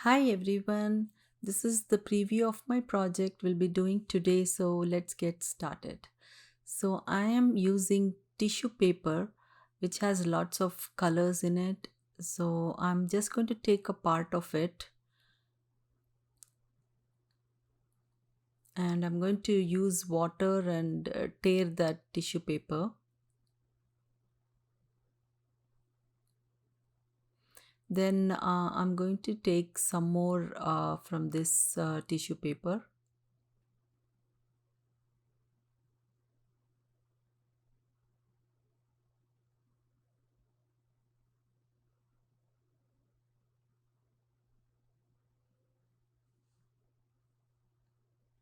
Hi everyone, this is the preview of my project we'll be doing today, so let's get started. So I am using tissue paper which has lots of colors in it. So I'm just going to take a part of it and I'm going to use water and tear that tissue paper. Then I'm going to take some more from this tissue paper.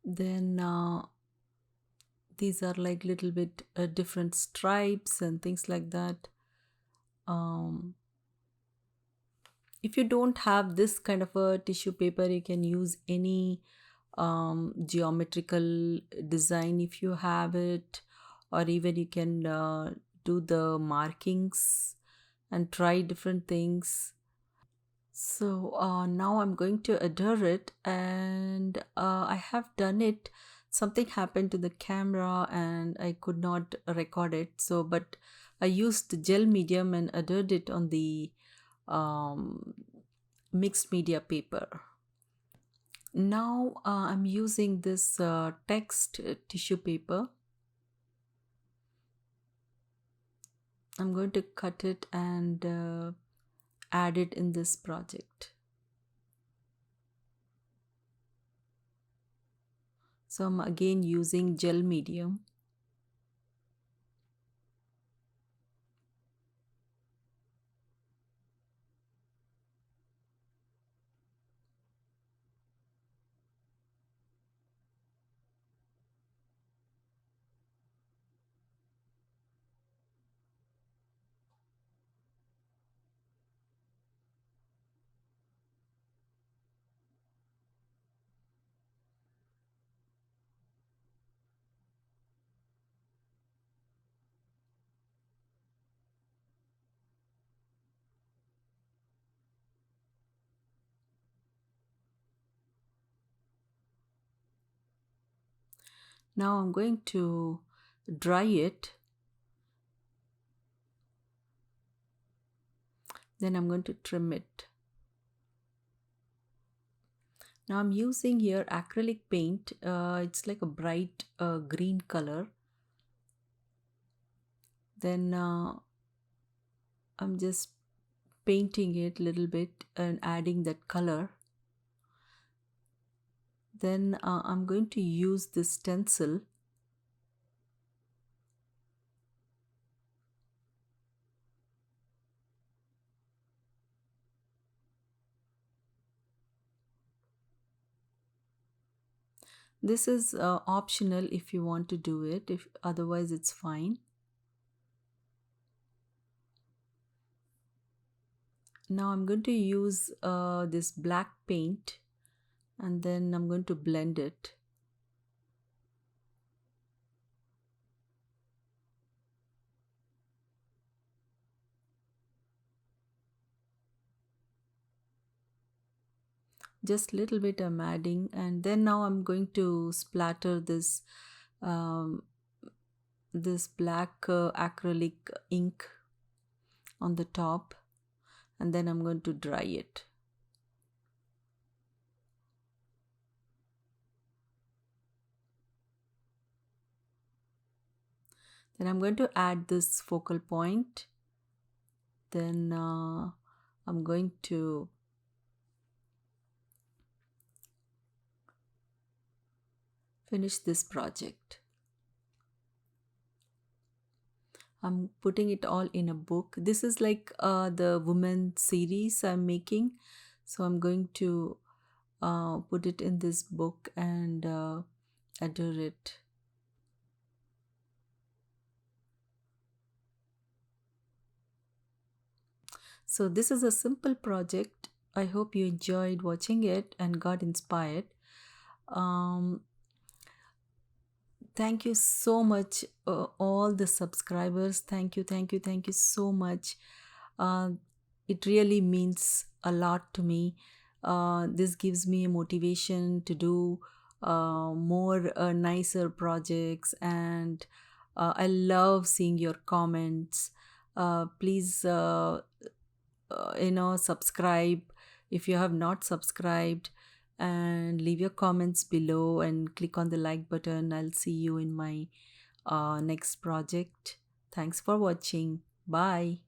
Then these are like little bit different stripes and things like that. um, if you don't have this kind of a tissue paper, you can use any geometrical design if you have it, or even you can do the markings and try different things. So now I'm going to adhere it, and I have done it. Something happened to the camera and I could not record it. So, but I used gel medium and adhered it on the um, mixed media paper. Now I'm using this text tissue paper. I'm going to cut it and add it in this project. So I'm again using gel medium. Now I'm going to dry it. Then I'm going to trim it. Now I'm using here acrylic paint. It's like a bright green color. Then I'm just painting it a little bit and adding that color. Then I'm going to use this stencil. This is optional if you want to do it, if otherwise it's fine. Now I'm going to use this black paint, and then I'm going to blend it. Just little bit I'm adding, and then now I'm going to splatter um, this black acrylic ink on the top, and then I'm going to dry it. Then I'm going to add this focal point. Then I'm going to finish this project. I'm putting it all in a book. This is like the woman series I'm making. So I'm going to put it in this book and adore it. So this is a simple project. I hope you enjoyed watching it and got inspired. Um, Thank you so much, all the subscribers. Thank you so much. Uh, it really means a lot to me. This gives me a motivation to do more nicer projects, and I love seeing your comments. Please subscribe if you have not subscribed, and leave your comments below and click on the like button. I'll see you in my next project. Thanks for watching. Bye.